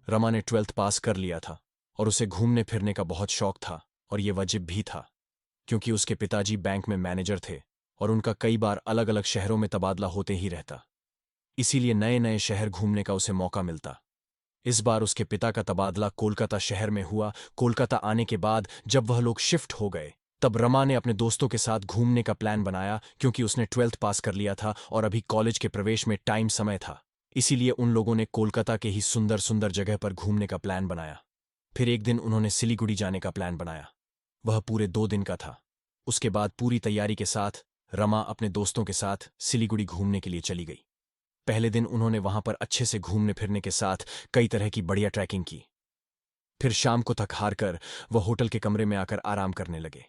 रमा ने 12th पास कर लिया था और उसे घूमने फिरने का बहुत शौक था और ये वाजिब भी था, क्योंकि उसके पिताजी बैंक में मैनेजर थे और उनका कई बार अलग अलग शहरों में तबादला होते ही रहता। इसीलिए नए नए शहर घूमने का उसे मौका मिलता। इस बार उसके पिता का तबादला कोलकाता शहर में हुआ। कोलकाता आने के बाद जब वह लोग शिफ्ट हो गए, तब रमा ने अपने दोस्तों के साथ घूमने का प्लान बनाया, क्योंकि उसने 12th पास कर लिया था और अभी कॉलेज के प्रवेश में टाइम समय था। इसीलिए उन लोगों ने कोलकाता के ही सुंदर सुंदर जगह पर घूमने का प्लान बनाया। फिर एक दिन उन्होंने सिलीगुड़ी जाने का प्लान बनाया। वह पूरे 2 दिन का था। उसके बाद पूरी तैयारी के साथ रमा अपने दोस्तों के साथ सिलीगुड़ी घूमने के लिए चली गई। पहले दिन उन्होंने वहां पर अच्छे से घूमने फिरने के साथ कई तरह की बढ़िया ट्रैकिंग की। फिर शाम को थक हार कर वह होटल के कमरे में आकर आराम करने लगे।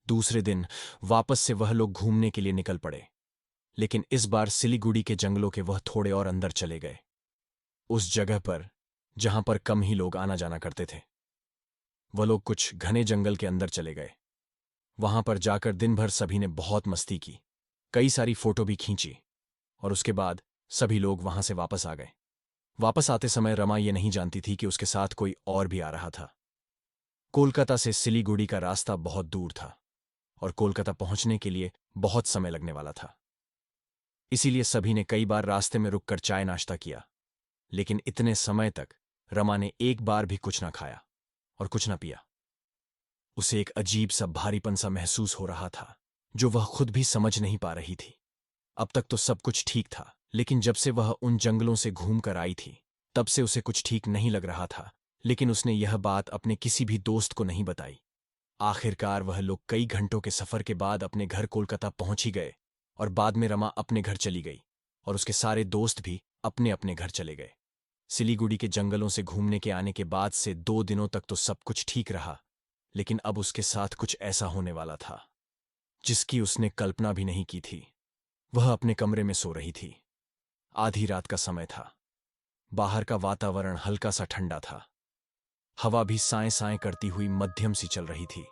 दूसरे दिन वापस से वह लोग घूमने के लिए निकल पड़े, लेकिन इस बार सिलीगुड़ी के जंगलों के वह थोड़े और अंदर चले गए, उस जगह पर जहां पर कम ही लोग आना जाना करते थे। वह लोग कुछ घने जंगल के अंदर चले गए। वहां पर जाकर दिन भर सभी ने बहुत मस्ती की, कई सारी फोटो भी खींची और उसके बाद सभी लोग वहां से वापस आ गए। वापस आते समय रमा ये नहीं जानती थी कि उसके साथ कोई और भी आ रहा था। कोलकाता से सिलीगुड़ी का रास्ता बहुत दूर था और कोलकाता पहुंचने के लिए बहुत समय लगने वाला था। इसीलिए सभी ने कई बार रास्ते में रुककर चाय नाश्ता किया, लेकिन इतने समय तक रमा ने एक बार भी कुछ ना खाया और कुछ ना पिया। उसे एक अजीब सा भारीपन सा महसूस हो रहा था, जो वह खुद भी समझ नहीं पा रही थी। अब तक तो सब कुछ ठीक था, लेकिन जब से वह उन जंगलों से घूम कर आई थी, तब से उसे कुछ ठीक नहीं लग रहा था। लेकिन उसने यह बात अपने किसी भी दोस्त को नहीं बताई। आखिरकार वह लोग कई घंटों के सफर के बाद अपने घर कोलकाता पहुंच ही गए और बाद में रमा अपने घर चली गई और उसके सारे दोस्त भी अपने अपने घर चले गए। सिलीगुड़ी के जंगलों से घूमने के आने के बाद से 2 दिनों तक तो सब कुछ ठीक रहा, लेकिन अब उसके साथ कुछ ऐसा होने वाला था जिसकी उसने कल्पना भी नहीं की थी। वह अपने कमरे में सो रही थी। आधी रात का समय था। बाहर का वातावरण हल्का सा ठंडा था। हवा भी साएं साएं करती हुई मध्यम सी चल रही थी।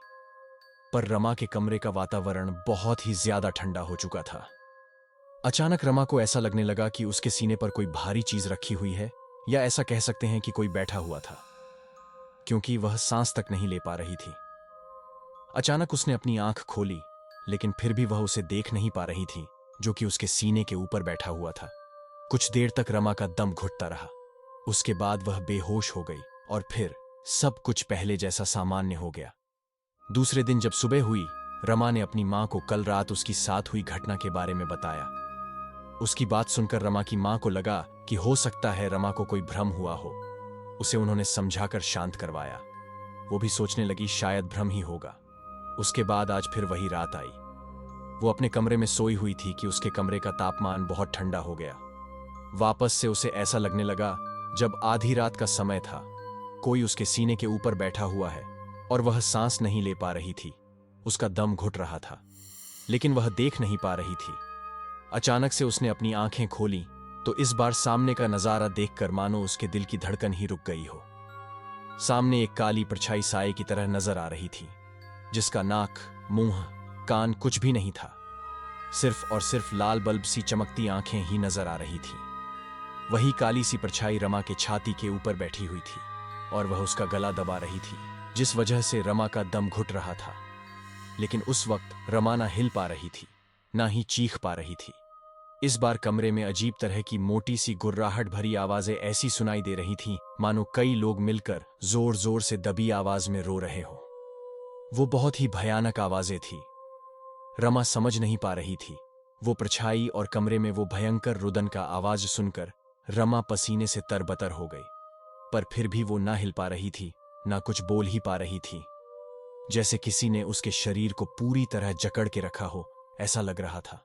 पर रमा के कमरे का वातावरण बहुत ही ज्यादा ठंडा हो चुका था। अचानक रमा को ऐसा लगने लगा कि उसके सीने पर कोई भारी चीज रखी हुई है, या ऐसा कह सकते हैं कि कोई बैठा हुआ था, क्योंकि वह सांस तक नहीं ले पा रही थी। अचानक उसने अपनी आंख खोली, लेकिन फिर भी वह उसे देख नहीं पा रही थी, जो कि उसके सीने के ऊपर बैठा हुआ था। कुछ देर तक रमा का दम घुटता रहा। उसके बाद वह बेहोश हो गई और फिर सब कुछ पहले जैसा सामान्य हो गया। दूसरे दिन जब सुबह हुई, रमा ने अपनी मां को कल रात उसकी साथ हुई घटना के बारे में बताया। उसकी बात सुनकर रमा की मां को लगा कि हो सकता है रमा को कोई भ्रम हुआ हो। उसे उन्होंने समझाकर शांत करवाया। वो भी सोचने लगी शायद भ्रम ही होगा। उसके बाद आज फिर वही रात आई। वो अपने कमरे में सोई हुई थी कि उसके कमरे का तापमान बहुत ठंडा हो गया। वापस से उसे ऐसा लगने लगा जब आधी रात का समय था, कोई उसके सीने के ऊपर बैठा हुआ है और वह सांस नहीं ले पा रही थी। उसका दम घुट रहा था, लेकिन वह देख नहीं पा रही थी। अचानक से उसने अपनी आंखें खोली तो इस बार सामने का नजारा देखकर मानो उसके दिल की धड़कन ही रुक गई हो। सामने एक काली परछाई साए की तरह नजर आ रही थी, जिसका नाक, मुंह, कान कुछ भी नहीं था। सिर्फ और सिर्फ लाल बल्ब सी चमकती आंखें ही नजर आ रही थी। वही काली सी परछाई रमा के छाती के ऊपर बैठी हुई थी और वह उसका गला दबा रही थी, जिस वजह से रमा का दम घुट रहा था। लेकिन उस वक्त रमा ना हिल पा रही थी, ना ही चीख पा रही थी। इस बार कमरे में अजीब तरह की मोटी सी गुर्राहट भरी आवाजें ऐसी सुनाई दे रही थीं, मानो कई लोग मिलकर जोर जोर से दबी आवाज में रो रहे हो। वो बहुत ही भयानक आवाजें थी। रमा समझ नहीं पा रही थी। वो परछाई और कमरे में वो भयंकर रुदन का आवाज सुनकर रमा पसीने से तरबतर हो गई। पर फिर भी वो ना हिल पा रही थी, ना कुछ बोल ही पा रही थी। जैसे किसी ने उसके शरीर को पूरी तरह जकड़ के रखा हो, ऐसा लग रहा था।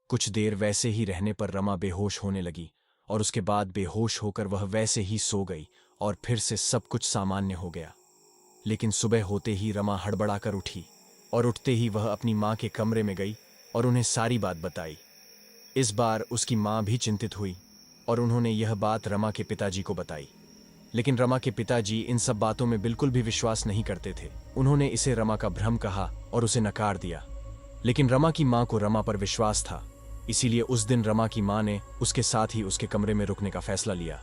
कुछ देर वैसे ही रहने पर रमा बेहोश होने लगी और उसके बाद बेहोश होकर वह वैसे ही सो गई और फिर से सब कुछ सामान्य हो गया। लेकिन सुबह होते ही रमा हड़बड़ाकर उठी और उठते ही वह अपनी मां के कमरे में गई और उन्हें सारी बात बताई। इस बार उसकी मां भी चिंतित हुई और उन्होंने यह बात रमा के पिताजी को बताई। लेकिन रमा के पिताजी इन सब बातों में बिल्कुल भी विश्वास नहीं करते थे। उन्होंने इसे रमा का भ्रम कहा और उसे नकार दिया। लेकिन रमा की मां को रमा पर विश्वास था, इसीलिए उस दिन रमा की मां ने उसके साथ ही उसके कमरे में रुकने का फैसला लिया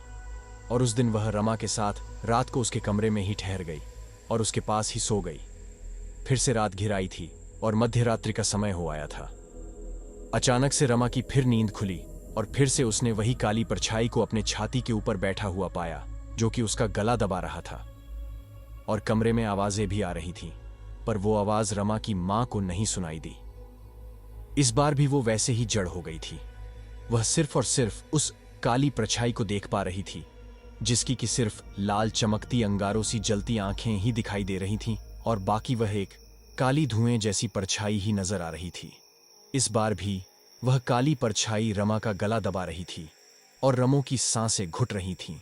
और उस दिन वह रमा के साथ रात को उसके कमरे में ही ठहर गई और उसके पास ही सो गई। फिर से रात घिर आई थी और मध्यरात्रि का समय हो आया था। अचानक से रमा की फिर नींद खुली और फिर से उसने वही काली परछाई को अपने छाती के ऊपर बैठा हुआ पाया जो कि उसका गला दबा रहा था। और कमरे में आवाजें भी आ रही थीं, पर वो आवाज रमा की मां को नहीं सुनाई दी। इस बार भी वो वैसे ही जड़ हो गई थी। वह सिर्फ और सिर्फ उस काली परछाई को देख पा रही थी, जिसकी कि सिर्फ लाल चमकती अंगारों सी जलती आंखें ही दिखाई दे रही थीं और बाकी वह एक काली धुएं जैसी परछाई ही नजर आ रही थी। इस बार भी वह काली परछाई रमा का गला दबा रही थी और रमो की सांसें घुट रही थीं।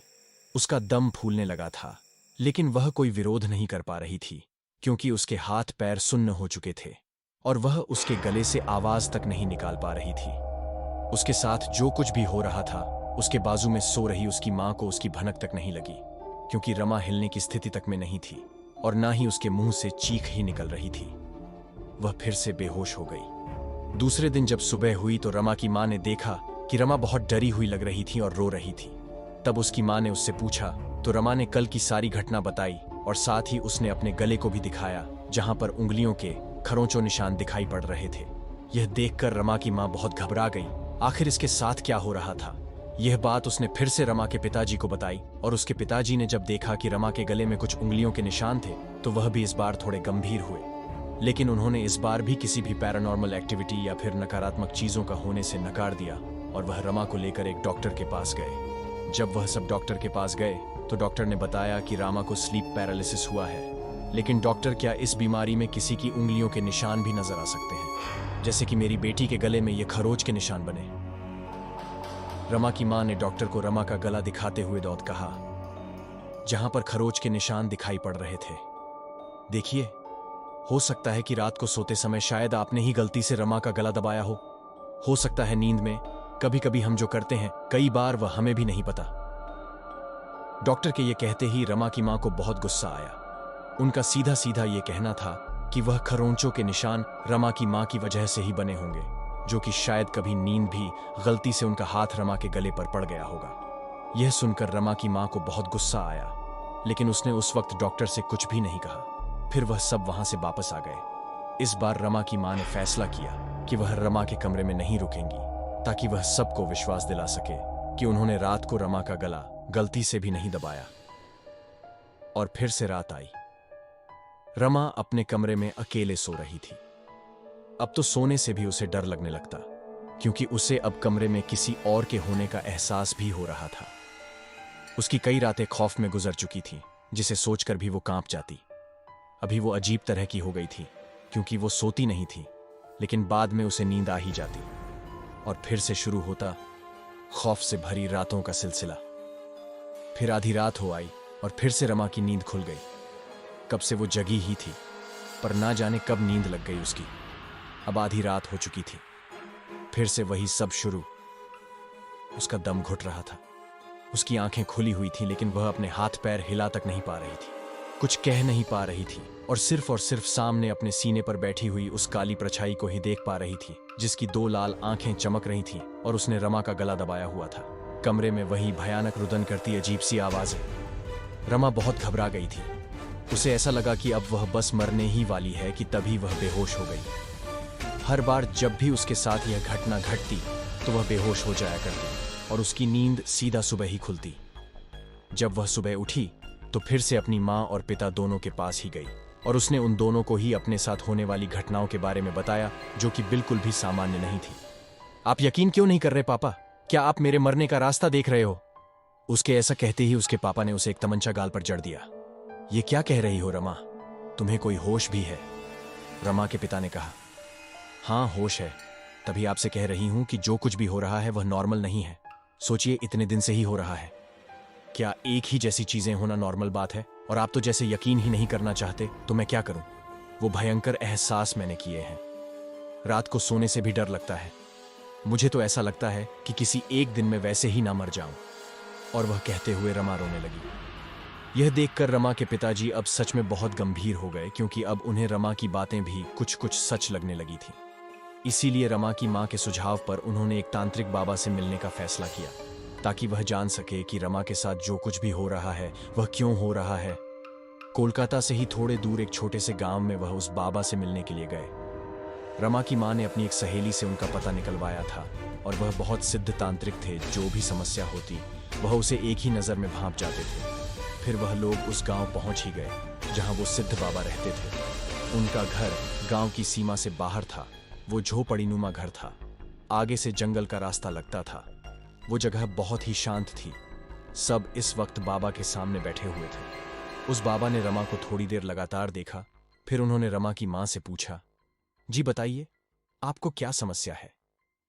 उसका दम फूलने लगा था, लेकिन वह कोई विरोध नहीं कर पा रही थी क्योंकि उसके हाथ पैर सुन्न हो चुके थे और वह उसके गले से आवाज तक नहीं निकाल पा रही थी। उसके साथ जो कुछ भी हो रहा था, उसके बाजू में सो रही उसकी मां को उसकी भनक तक नहीं लगी, क्योंकि रमा हिलने की स्थिति तक में नहीं थी और ना ही उसके मुंह से चीख ही निकल रही थी। वह फिर से बेहोश हो गई। दूसरे दिन जब सुबह हुई तो रमा की मां ने देखा कि रमा बहुत डरी हुई लग रही थी और रो रही थी। तब उसकी मां ने उससे पूछा तो रमा ने कल की सारी घटना बताई और साथ ही उसने अपने गले को भी दिखाया, जहां पर उंगलियों के खरोंचों निशान दिखाई पड़ रहे थे। यह देखकर रमा की मां बहुत घबरा गई। आखिर इसके साथ क्या हो रहा था? यह बात उसने फिर से रमा के पिताजी को बताई और उसके पिताजी ने जब देखा कि रमा के गले में कुछ उंगलियों के निशान थे तो वह भी इस बार थोड़े गंभीर हुए। लेकिन उन्होंने इस बार भी किसी भी पैरानॉर्मल एक्टिविटी या फिर नकारात्मक चीजों का होने से नकार दिया और वह रमा को लेकर एक डॉक्टर के पास गए। जब वह सब डॉक्टर के पास गए तो डॉक्टर ने बताया कि रमा को स्लीप पैरालिसिस हुआ है। लेकिन डॉक्टर, क्या इस बीमारी में किसी की उंगलियों के निशान भी नजर आ सकते हैं, जैसे कि मेरी बेटी के गले में ये खरोच के निशान बने? रमा की मां ने डॉक्टर को रमा का गला दिखाते हुए दौड़ कहा, जहां पर खरोच के निशान दिखाई पड़ रहे थे। देखिए, हो सकता है कि रात को सोते समय शायद आपने ही गलती से रमा का गला दबाया हो सकता है नींद में कभी कभी हम जो करते हैं कई बार वह हमें भी नहीं पता। डॉक्टर के ये कहते ही रमा की मां को बहुत गुस्सा आया। उनका सीधा सीधा ये कहना था कि वह खरोंचों के निशान रमा की मां की वजह से ही बने होंगे, जो कि शायद कभी नींद भी गलती से उनका हाथ रमा के गले पर पड़ गया होगा। यह सुनकर रमा की मां को बहुत गुस्सा आया, लेकिन उसने उस वक्त डॉक्टर से कुछ भी नहीं कहा। फिर वह सब वहां से वापस आ गए। इस बार रमा की मां ने फैसला किया कि वह रमा के कमरे में नहीं रुकेंगी, ताकि वह सबको विश्वास दिला सके कि उन्होंने रात को रमा का गला गलती से भी नहीं दबाया। और फिर से रात आई। रमा अपने कमरे में अकेले सो रही थी। अब तो सोने से भी उसे डर लगने लगता, क्योंकि उसे अब कमरे में किसी और के होने का एहसास भी हो रहा था। उसकी कई रातें खौफ में गुजर चुकी थीं, जिसे सोचकर भी वो कांप जाती। अभी वो अजीब तरह की हो गई थी, क्योंकि वो सोती नहीं थी, लेकिन बाद में उसे नींद आ ही जाती और फिर से शुरू होता खौफ से भरी रातों का सिलसिला। फिर आधी रात हो आई और फिर से रमा की नींद खुल गई। कब से वो जगी ही थी, पर ना जाने कब नींद लग गई उसकी। अब आधी रात हो चुकी थी। फिर से वही सब शुरू। उसका दम घुट रहा था। उसकी आंखें खुली हुई थीं, लेकिन वह अपने हाथ पैर हिला तक नहीं पा रही थी, कुछ कह नहीं पा रही थी और सिर्फ सामने अपने सीने पर बैठी हुई उस काली परछाई को ही देख पा रही थी, जिसकी दो लाल आंखें चमक रही थीं और उसने रमा का गला दबाया हुआ था। कमरे में वही भयानक रुदन करती अजीब सी आवाजें। रमा बहुत घबरा गई थी। उसे ऐसा लगा कि अब वह बस मरने ही वाली है कि तभी वह बेहोश हो गई। हर बार जब भी उसके साथ यह घटना घटती तो वह बेहोश हो जाया करती और उसकी नींद सीधा सुबह ही खुलती। जब वह सुबह उठी तो फिर से अपनी माँ और पिता दोनों के पास ही गई और उसने उन दोनों को ही अपने साथ होने वाली घटनाओं के बारे में बताया, जो कि बिल्कुल भी सामान्य नहीं थी। आप यकीन क्यों नहीं कर रहे पापा? क्या आप मेरे मरने का रास्ता देख रहे हो? उसके ऐसा कहते ही उसके पापा ने उसे एक तमंचा गाल पर जड़ दिया। ये क्या कह रही हो रमा? तुम्हें कोई होश भी है? रमा के पिता ने कहा। हाँ, होश है, तभी आपसे कह रही हूं कि जो कुछ भी हो रहा है वह नॉर्मल नहीं है। सोचिए, इतने दिन से ही हो रहा है। क्या एक ही जैसी चीजें होना नॉर्मल बात है? और आप तो जैसे यकीन ही नहीं करना चाहते, तो मैं क्या करूं? वो भयंकर एहसास मैंने किए हैं। रात को सोने से भी डर लगता है। मुझे तो ऐसा लगता है कि किसी एक दिन में वैसे ही ना मर जाऊं। और वह कहते हुए रमा रोने लगी। यह देखकर रमा के पिताजी अब सच में बहुत गंभीर हो गए, क्योंकि अब उन्हें रमा की बातें भी कुछ कुछ सच लगने लगी थी। इसीलिए रमा की मां के सुझाव पर उन्होंने एक तांत्रिक बाबा से मिलने का फैसला किया। ताकि वह जान सके कि रमा के साथ जो कुछ भी हो रहा है वह क्यों हो रहा है। कोलकाता से ही थोड़े दूर एक छोटे से गांव में वह उस बाबा से मिलने के लिए गए। रमा की मां ने अपनी एक सहेली से उनका पता निकलवाया था और वह बहुत सिद्ध तांत्रिक थे। जो भी समस्या होती वह उसे एक ही नज़र में भांप जाते थे। फिर वह लोग उस गांव पहुंच ही गए जहां वो सिद्ध बाबा रहते थे। उनका घर गांव की सीमा से बाहर था। वो झोपड़ीनुमा घर था। आगे से जंगल का रास्ता लगता था। वो जगह बहुत ही शांत थी। सब इस वक्त बाबा के सामने बैठे हुए थे। उस बाबा ने रमा को थोड़ी देर लगातार देखा। फिर उन्होंने रमा की मां से पूछा, जी बताइए, आपको क्या समस्या है।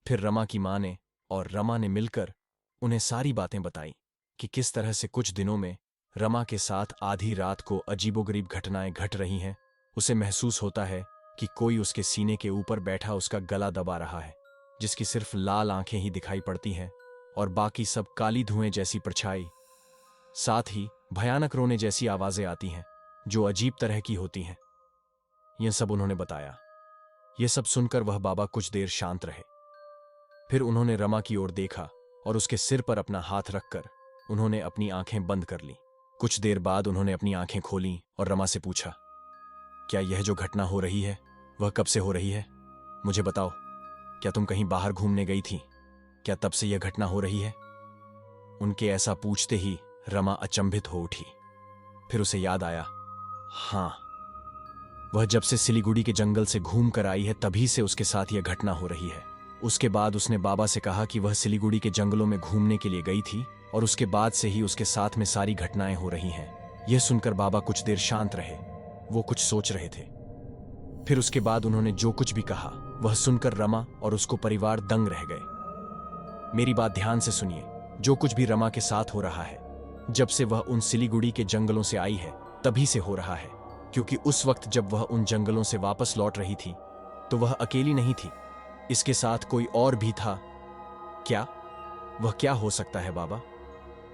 फिर रमा की मां ने और रमा ने मिलकर उन्हें सारी बातें बताई कि किस तरह से कुछ दिनों में रमा के साथ आधी रात को अजीबोगरीब घटनाएं घट रही हैं। उसे महसूस होता है कि कोई उसके सीने के ऊपर बैठा उसका गला दबा रहा है, जिसकी सिर्फ लाल आंखें ही दिखाई पड़ती हैं और बाकी सब काली धुएं जैसी परछाई। साथ ही भयानक रोने जैसी आवाजें आती हैं जो अजीब तरह की होती हैं। यह सब उन्होंने बताया। यह सब सुनकर वह बाबा कुछ देर शांत रहे। फिर उन्होंने रमा की ओर देखा और उसके सिर पर अपना हाथ रखकर उन्होंने अपनी आंखें बंद कर ली। कुछ देर बाद उन्होंने अपनी आंखें खोलीं और रमा से पूछा, क्या यह जो घटना हो रही है वह कब से हो रही है? मुझे बताओ, क्या तुम कहीं बाहर घूमने गई थी? क्या तब से यह घटना हो रही है? उनके ऐसा पूछते ही रमा अचंभित हो उठी। फिर उसे याद आया, हाँ, वह जब से सिलीगुड़ी के जंगल से घूम कर आई है तभी से उसके साथ यह घटना हो रही है। उसके बाद उसने बाबा से कहा कि वह सिलीगुड़ी के जंगलों में घूमने के लिए गई थी और उसके बाद से ही उसके साथ में सारी घटनाएं हो रही हैं। यह सुनकर बाबा कुछ देर शांत रहे। वो कुछ सोच रहे थे। फिर उसके बाद उन्होंने जो कुछ भी कहा वह सुनकर रमा और उसको परिवार दंग रह गए। मेरी बात ध्यान से सुनिए। जो कुछ भी रमा के साथ हो रहा है, जब से वह उन सिलीगुड़ी के जंगलों से आई है तभी से हो रहा है। क्योंकि उस वक्त जब वह उन जंगलों से वापस लौट रही थी तो वह अकेली नहीं थी, इसके साथ कोई और भी था। क्या? वह क्या हो सकता है बाबा?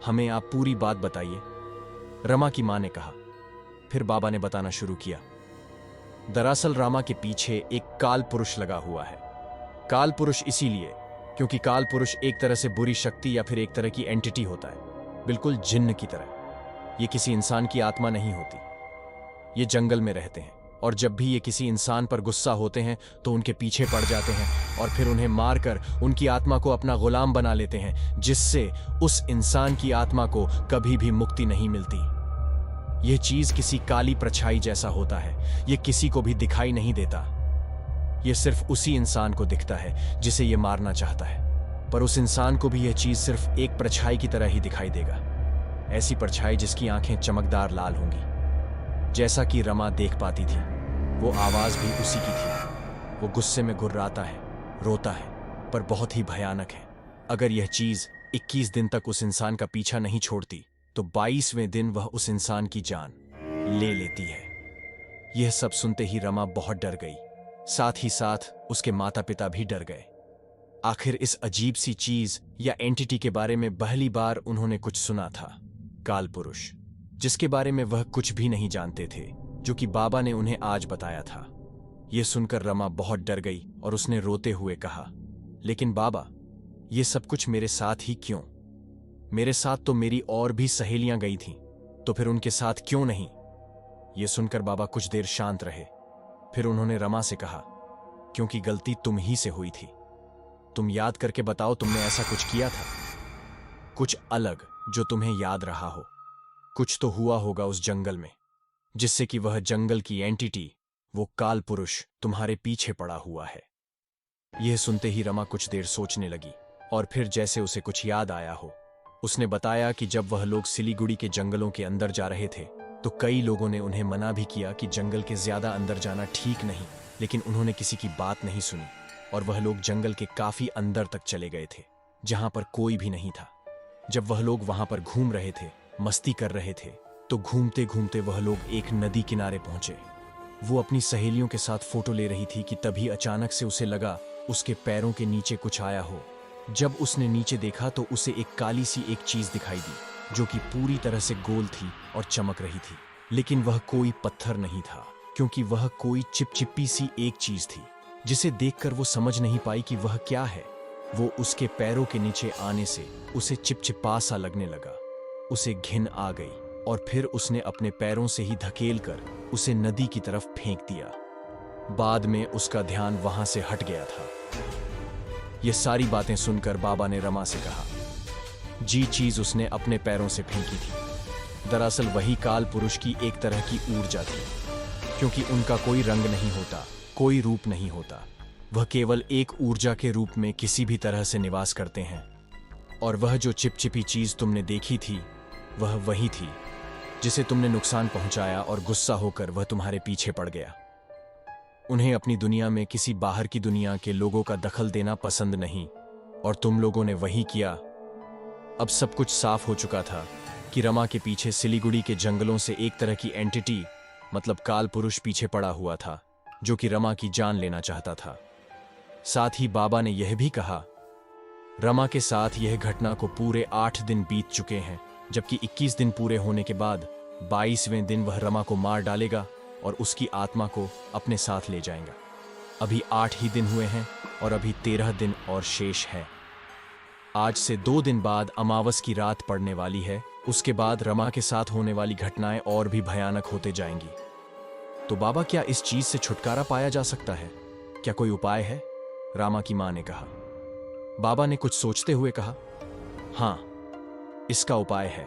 हमें आप पूरी बात बताइए, रमा की मां ने कहा। फिर बाबा ने बताना शुरू किया। दरअसल रमा के पीछे एक काल पुरुष लगा हुआ है। काल पुरुष इसीलिए क्योंकि काल पुरुष एक तरह से बुरी शक्ति या फिर एक तरह की एंटिटी होता है, बिल्कुल जिन्न की तरह। ये किसी इंसान की आत्मा नहीं होती। ये जंगल में रहते हैं और जब भी ये किसी इंसान पर गुस्सा होते हैं तो उनके पीछे पड़ जाते हैं और फिर उन्हें मारकर उनकी आत्मा को अपना गुलाम बना लेते हैं, जिससे उस इंसान की आत्मा को कभी भी मुक्ति नहीं मिलती। यह चीज किसी काली परछाई जैसा होता है। यह किसी को भी दिखाई नहीं देता। यह सिर्फ उसी इंसान को दिखता है जिसे यह मारना चाहता है, पर उस इंसान को भी यह चीज सिर्फ एक परछाई की तरह ही दिखाई देगा। ऐसी परछाई जिसकी आंखें चमकदार लाल होंगी, जैसा कि रमा देख पाती थी। वो आवाज भी उसी की थी। वो गुस्से में गुर्राता है, रोता है, पर बहुत ही भयानक है। अगर यह चीज 21 दिन तक उस इंसान का पीछा नहीं छोड़ती तो 22वें दिन वह उस इंसान की जान ले लेती है। यह सब सुनते ही रमा बहुत डर गई। साथ ही साथ उसके माता पिता भी डर गए। आखिर इस अजीब सी चीज या एंटिटी के बारे में पहली बार उन्होंने कुछ सुना था, काल पुरुष, जिसके बारे में वह कुछ भी नहीं जानते थे, जो कि बाबा ने उन्हें आज बताया था। यह सुनकर रमा बहुत डर गई और उसने रोते हुए कहा, लेकिन बाबा, यह सब कुछ मेरे साथ ही क्यों? मेरे साथ तो मेरी और भी सहेलियां गई थीं, तो फिर उनके साथ क्यों नहीं? यह सुनकर बाबा कुछ देर शांत रहे। फिर उन्होंने रमा से कहा, क्योंकि गलती तुम ही से हुई थी। तुम याद करके बताओ, तुमने ऐसा कुछ किया था, कुछ अलग जो तुम्हें याद रहा हो। कुछ तो हुआ होगा उस जंगल में, जिससे कि वह जंगल की एंटिटी, वो काल पुरुष, तुम्हारे पीछे पड़ा हुआ है। यह सुनते ही रमा कुछ देर सोचने लगी और फिर जैसे उसे कुछ याद आया हो, उसने बताया कि जब वह लोग सिलीगुड़ी के जंगलों के अंदर जा रहे थे तो कई लोगों ने उन्हें मना भी किया कि जंगल के ज्यादा अंदर जाना ठीक नहीं, लेकिन उन्होंने किसी की बात नहीं सुनी और वह लोग जंगल के काफी अंदर तक चले गए थे, जहां पर कोई भी नहीं था। जब वह लोग वहां पर घूम रहे थे, मस्ती कर रहे थे, तो घूमते घूमते वह लोग एक नदी किनारे पहुंचे। वो अपनी सहेलियों के साथ फोटो ले रही थी कि तभी अचानक से उसे लगा उसके पैरों के नीचे कुछ आया हो। जब उसने नीचे देखा तो उसे एक काली सी एक चीज दिखाई दी, जो कि पूरी तरह से गोल थी और चमक रही थी, लेकिन वह कोई पत्थर नहीं था, क्योंकि वह कोई चिपचिपी सी एक चीज थी, जिसे देखकर वो समझ नहीं पाई कि वह क्या है। वो उसके पैरों के नीचे आने से उसे चिपचिपा सा लगने लगा। उसे घिन आ गई और फिर उसने अपने पैरों से ही धकेल कर उसे नदी की तरफ फेंक दिया। बाद में उसका ध्यान वहां से हट गया था। ये सारी बातें सुनकर बाबा ने रमा से कहा, जी चीज उसने अपने पैरों से फेंकी थी, दरअसल वही काल पुरुष की एक तरह की ऊर्जा थी, क्योंकि उनका कोई रंग नहीं होता, कोई रूप नहीं होता। वह केवल एक ऊर्जा के रूप में किसी भी तरह से निवास करते हैं। और वह जो चिपचिपी चीज तुमने देखी थी, वह वही थी जिसे तुमने नुकसान पहुंचाया और गुस्सा होकर वह तुम्हारे पीछे पड़ गया। उन्हें अपनी दुनिया में किसी बाहर की दुनिया के लोगों का दखल देना पसंद नहीं, और तुम लोगों ने वही किया। अब सब कुछ साफ हो चुका था कि रमा के पीछे सिलीगुड़ी के जंगलों से एक तरह की एंटिटी मतलब काल पुरुष पीछे पड़ा हुआ था, जो कि रमा की जान लेना चाहता था। साथ ही बाबा ने यह भी कहा, रमा के साथ यह घटना को पूरे 8 दिन बीत चुके हैं, जबकि 21 दिन पूरे होने के बाद 22वें दिन वह रमा को मार डालेगा और उसकी आत्मा को अपने साथ ले जाएगा। अभी 8 ही दिन हुए हैं और अभी 13 दिन और शेष है। आज से 2 दिन बाद अमावस की रात पड़ने वाली है। उसके बाद रमा के साथ होने वाली घटनाएं और भी भयानक होते जाएंगी। तो बाबा, क्या इस चीज से छुटकारा पाया जा सकता है? क्या कोई उपाय है? रामा की मां ने कहा। बाबा ने कुछ सोचते हुए कहा, हां, इसका उपाय है,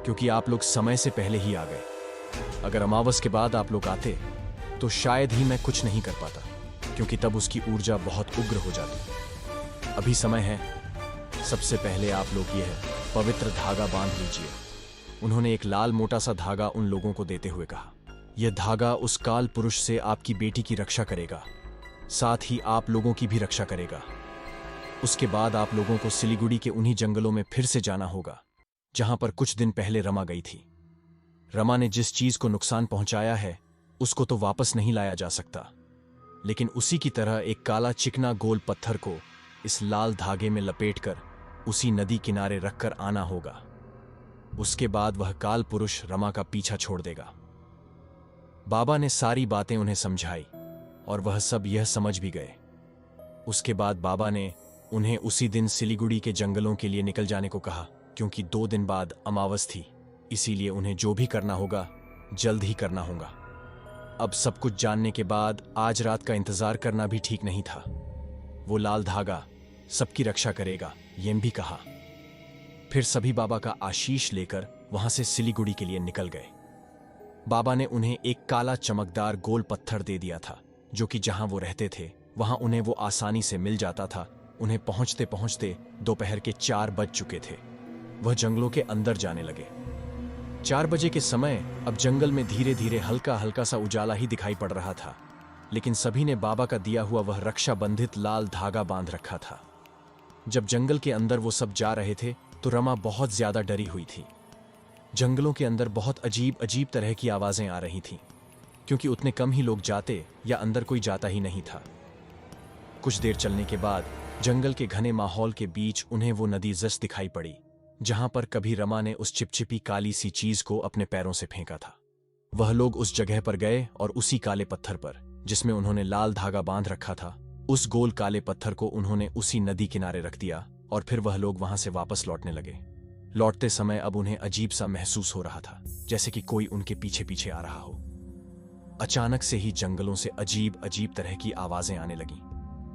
क्योंकि आप लोग समय से पहले ही आ गए। अगर अमावस के बाद आप लोग आते तो शायद ही मैं कुछ नहीं कर पाता, क्योंकि तब उसकी ऊर्जा बहुत उग्र हो जाती। अभी समय है, सबसे पहले आप लोग यह पवित्र धागा बांध लीजिए। उन्होंने एक लाल मोटा सा धागा उन लोगों को देते हुए कहा, यह धागा उस काल पुरुष से आपकी बेटी की रक्षा करेगा, साथ ही आप लोगों की भी रक्षा करेगा। उसके बाद आप लोगों को सिलीगुड़ी के उन्हीं जंगलों में फिर से जाना होगा जहां पर कुछ दिन पहले रमा गई थी। रमा ने जिस चीज को नुकसान पहुंचाया है उसको तो वापस नहीं लाया जा सकता, लेकिन उसी की तरह एक काला चिकना गोल पत्थर को इस लाल धागे में लपेटकर उसी नदी किनारे रखकर आना होगा। उसके बाद वह काल पुरुष रमा का पीछा छोड़ देगा। बाबा ने सारी बातें उन्हें समझाई और वह सब यह समझ भी गए। उसके बाद बाबा ने उन्हें उसी दिन सिलीगुड़ी के जंगलों के लिए निकल जाने को कहा, क्योंकि 2 दिन बाद अमावस थी, इसीलिए उन्हें जो भी करना होगा जल्द ही करना होगा। अब सब कुछ जानने के बाद आज रात का इंतजार करना भी ठीक नहीं था। वो लाल धागा सबकी रक्षा करेगा, यह भी कहा। फिर सभी बाबा का आशीष लेकर वहां से सिलीगुड़ी के लिए निकल गए। बाबा ने उन्हें एक काला चमकदार गोल पत्थर दे दिया था, जो कि जहां वो रहते थे वहां उन्हें वो आसानी से मिल जाता था। उन्हें पहुंचते पहुंचते दोपहर के 4 बज चुके थे। वह जंगलों के अंदर जाने लगे। 4 बजे के समय अब जंगल में धीरे धीरे हल्का हल्का सा उजाला ही दिखाई पड़ रहा था, लेकिन सभी ने बाबा का दिया हुआ वह रक्षा बंधित लाल धागा बांध रखा था। जब जंगल के अंदर वो सब जा रहे थे तो रमा बहुत ज्यादा डरी हुई थी। जंगलों के अंदर बहुत अजीब अजीब तरह की आवाजें आ रही थीं, क्योंकि उतने कम ही लोग जाते या अंदर कोई जाता ही नहीं था। कुछ देर चलने के बाद जंगल के घने माहौल के बीच उन्हें वो नदी जस्ट दिखाई पड़ी, जहां पर कभी रमा ने उस चिपचिपी काली सी चीज को अपने पैरों से फेंका था। वह लोग उस जगह पर गए और उसी काले पत्थर पर, जिसमें उन्होंने लाल धागा बांध रखा था, उस गोल काले पत्थर को उन्होंने उसी नदी किनारे रख दिया और फिर वह लोग वहां से वापस लौटने लगे। लौटते समय अब उन्हें अजीब सा महसूस हो रहा था, जैसे कि कोई उनके पीछे पीछे आ रहा हो। अचानक से ही जंगलों से अजीब अजीब तरह की आवाजें आने लगीं,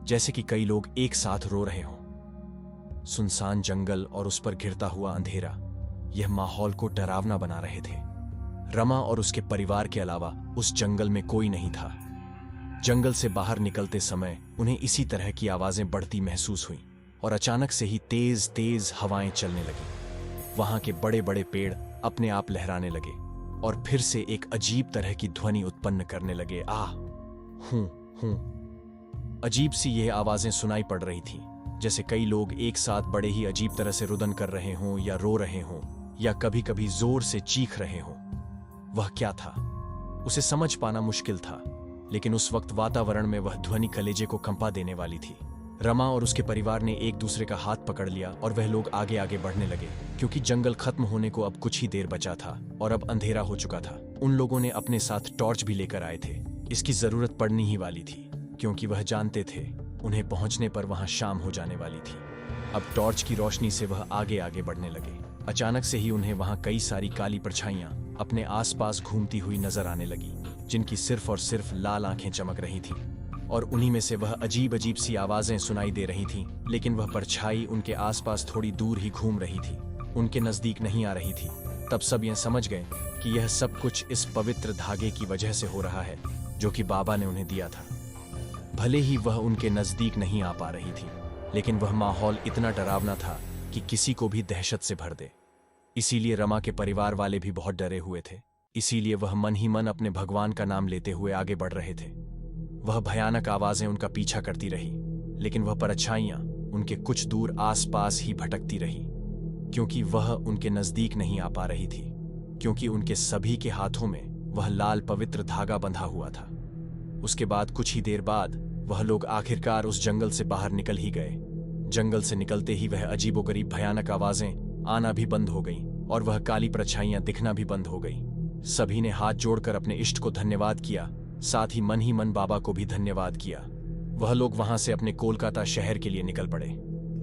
जैसे कि कई लोग एक साथ रो रहे हों। सुनसान जंगल और उस पर घिरता हुआ अंधेरा यह माहौल को डरावना बना रहे थे। रमा और उसके परिवार के अलावा उस जंगल में कोई नहीं था। जंगल से बाहर निकलते समय उन्हें इसी तरह की आवाजें बढ़ती महसूस हुई और अचानक से ही तेज तेज हवाएं चलने लगी। वहां के बड़े बड़े पेड़ अपने आप लहराने लगे और फिर से एक अजीब तरह की ध्वनि उत्पन्न करने लगे। आ हूं हूं। अजीब सी यह आवाजें सुनाई पड़ रही थीं, जैसे कई लोग एक साथ बड़े ही अजीब तरह से रुदन कर रहे हों या रो रहे हों या कभी कभी जोर से चीख रहे हों। वह क्या था उसे समझ पाना मुश्किल था, लेकिन उस वक्त वातावरण में वह ध्वनि कलेजे को कंपा देने वाली थी। रमा और उसके परिवार ने एक दूसरे का हाथ पकड़ लिया और वह लोग आगे आगे बढ़ने लगे, क्योंकि जंगल खत्म होने को अब कुछ ही देर बचा था और अब अंधेरा हो चुका था। उन लोगों ने अपने साथ टॉर्च भी लेकर आए थे। इसकी जरूरत पड़नी ही वाली थी, क्योंकि वह जानते थे उन्हें पहुंचने पर वहां शाम हो जाने वाली थी। अब टॉर्च की रोशनी से वह आगे आगे बढ़ने लगे। अचानक से ही उन्हें वहां कई सारी काली परछाइयां अपने आसपास घूमती हुई नजर आने लगी, जिनकी सिर्फ और सिर्फ लाल आंखें चमक रही थीं। और उन्हीं में से वह अजीब अजीब सी आवाजें सुनाई दे रही थीं, लेकिन वह परछाई उनके आसपास थोड़ी दूर ही घूम रही थी, उनके नजदीक नहीं आ रही थी। तब सब यह समझ गए कि यह सब कुछ इस पवित्र धागे की वजह से हो रहा है जो कि बाबा ने उन्हें दिया था। भले ही वह उनके नजदीक नहीं आ पा रही थी, लेकिन वह माहौल इतना डरावना था कि किसी को भी दहशत से भर दे। इसीलिए रमा के परिवार वाले भी बहुत डरे हुए थे। इसीलिए वह मन ही मन अपने भगवान का नाम लेते हुए आगे बढ़ रहे थे। वह भयानक आवाजें उनका पीछा करती रही, लेकिन वह परछाइयां उनके कुछ दूर आसपास ही भटकती रही, क्योंकि वह उनके नजदीक नहीं आ पा रही थी, क्योंकि उनके सभी के हाथों में वह लाल पवित्र धागा बंधा हुआ था। उसके बाद कुछ ही देर बाद वह लोग आखिरकार उस जंगल से बाहर निकल ही गए। जंगल से निकलते ही वह अजीबोगरीब भयानक आवाजें आना भी बंद हो गईं और वह काली परछाइयां दिखना भी बंद हो गईं। सभी ने हाथ जोड़कर अपने इष्ट को धन्यवाद किया, साथ ही मन बाबा को भी धन्यवाद किया। वह लोग वहां से अपने कोलकाता शहर के लिए निकल पड़े।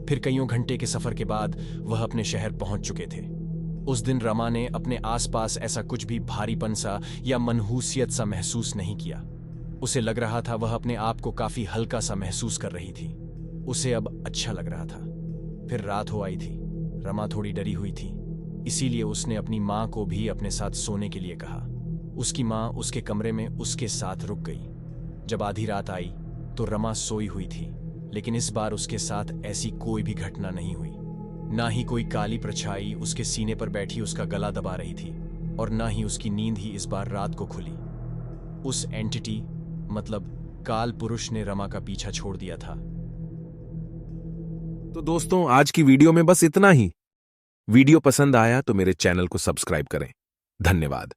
फिर कईयों घंटे के सफर के बाद वह अपने शहर पहुंच चुके थे। उस दिन रमा ने अपने आसपास ऐसा कुछ भी भारीपन सा या मनहूसियत सा महसूस नहीं किया। उसे लग रहा था वह अपने आप को काफी हल्का सा महसूस कर रही थी। उसे अब अच्छा लग रहा था। फिर रात हो आई थी। रमा थोड़ी डरी हुई थी, इसीलिए उसने अपनी माँ को भी अपने साथ सोने के लिए कहा। उसकी माँ उसके कमरे में उसके साथ रुक गई। जब आधी रात आई तो रमा सोई हुई थी, लेकिन इस बार उसके साथ ऐसी कोई भी घटना नहीं हुई। ना ही कोई काली परछाई उसके सीने पर बैठी उसका गला दबा रही थी, और ना ही उसकी नींद ही इस बार रात को खुली। उस एंटिटी मतलब काल पुरुष ने रमा का पीछा छोड़ दिया था। तो दोस्तों, आज की वीडियो में बस इतना ही। वीडियो पसंद आया तो मेरे चैनल को सब्सक्राइब करें। धन्यवाद।